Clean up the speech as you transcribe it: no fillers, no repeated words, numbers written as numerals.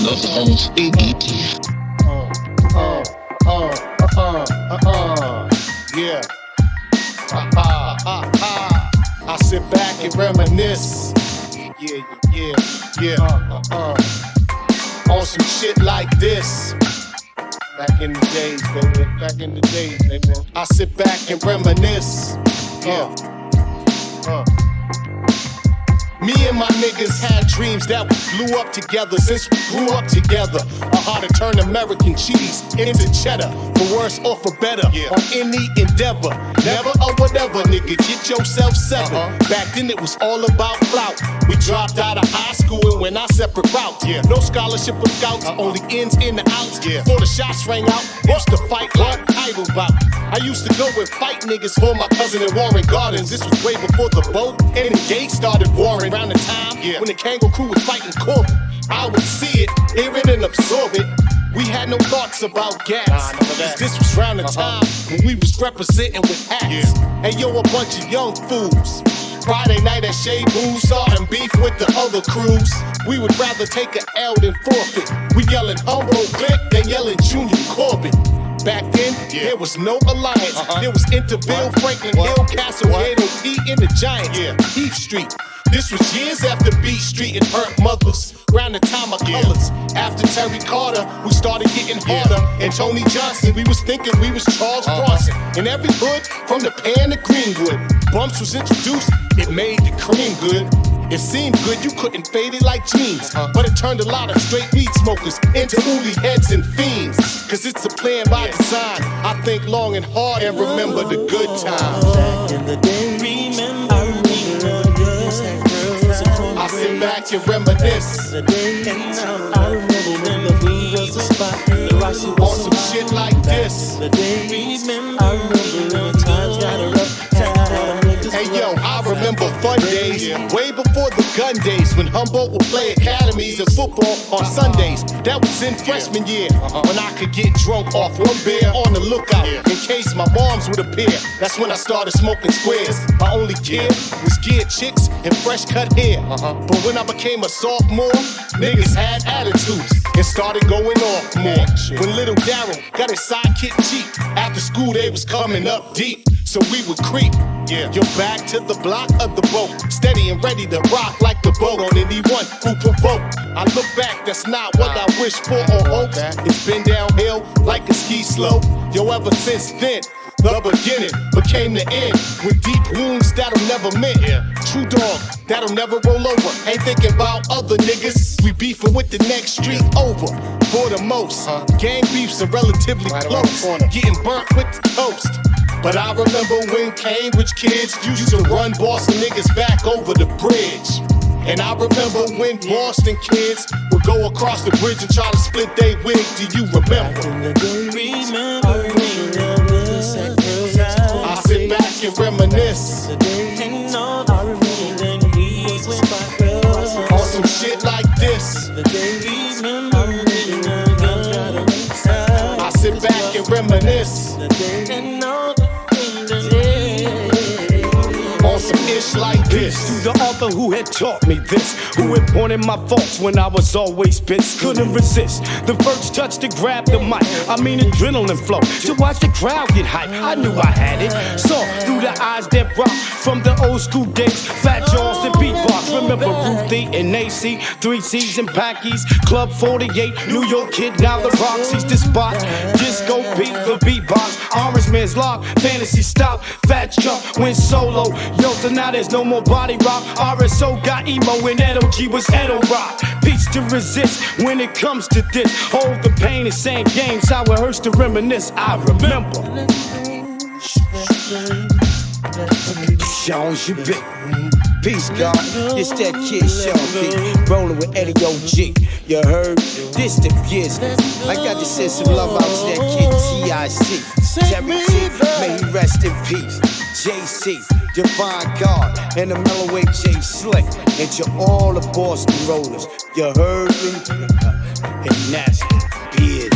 the whole thing. Yeah. I sit back and reminisce. Yeah. On some shit like this. Back in the days, baby. I sit back and reminisce. Me and my niggas had dreams that we blew up together. Since we grew up together, on how to turn American cheese into cheddar, for worse or for better, on any endeavor. Never or whatever, nigga, get yourself severed. Back then it was all about clout. We dropped out of high school and went our separate routes. No scholarship or scouts, only ins in the outs. Before the shots rang out, used to fight like idle bout. I used to go and fight niggas for my cousin in Warren Gardens. This was way before the boat and the gate started warring. Around the time when the Kangaroo crew was fighting Corbin, I would see it, hear it, and absorb it. We had no thoughts about gas. This was around the time when we was representing with hats. And yo, a bunch of young fools. Friday night at Shea Booze, starting beef with the other crews. We would rather take an L than forfeit. We yelling Humble Click than yelling Junior Corbin. Back then, there was no alliance. There was Interville, Franklin Hill, Castle, Gato P, and the Giants. Heath Street. This was years after Beat Street and Hurt Mothers. Around the time of Colors. After Terry Carter, we started getting harder. And Tony Johnson, we was thinking we was Charles Bronson. In every hood, from the Pan to Greenwood, Bumps was introduced, it made the cream good. It seemed good, you couldn't fade it like jeans. But it turned a lot of straight weed smokers into ooly heads and fiends. Cause it's a plan by design. I think long and hard and remember the good times. Back in the day, I sit back and reminisce. the day, I remember when the weed was a spot. The rice On was some shit like this. the day, I remember when times got a rough time. Hey yo, I remember fun days, way before the gun days, when Humboldt would play academies and football on Sundays. That was in freshman year, when I could get drunk off one beer on the lookout, in case my moms would appear. That's when I started smoking squares. My only care was geared chicks and fresh cut hair. But when I became a sophomore, niggas had attitudes and started going off more. When little Daryl got his sidekick cheap, after school they was coming up deep, so we would creep. You're back to the block of the boat, steady and ready to rock like the boat on anyone who provoke. I look back, that's not what I wish for or hope. It's been downhill like a ski slope. Yo, ever since then, the beginning became the end, with deep wounds that'll never mend. True dog, that'll never roll over. Ain't thinking about other niggas. We beefing with the next street over. For the most, gang beefs are relatively close, getting burnt with the toast. But I remember when Cambridge kids used to run Boston niggas back over the bridge. And I remember when Boston kids would go across the bridge and try to split they wig. Do you remember? I sit back and reminisce on some shit like this. I sit back and reminisce on some ish like this. The author who had taught me this, who had pointed my faults when I was always pissed. Couldn't resist the first touch to grab the mic. I mean adrenaline flow to watch the crowd get hype. I knew I had it. Saw through the eyes that rock from the old school days. Fat Jaws and beatbox. Remember Ruthie and AC, 3C's and Packies, Club 48, New York Kid. Now the Roxy's the spot. Disco beat the beatbox. Orange Man's lock. Fantasy stop. Fat Chuck went solo. Yo, so now there's no more body rock. RSO got emo and NOG was Edo rock. Peace to resist when it comes to this. Hold the pain and saying games. How it hurts to reminisce. I remember. Sean Shabit. Peace, God. It's that kid Sean B. Rolling with Eddie OG. You heard? This the business. I got to send some love out to that kid TIC. Terry T. May he rest in peace. JC, Divine God, and the mellowweight J Slick, and to all the Boston rollers, you heard me? And that's the business.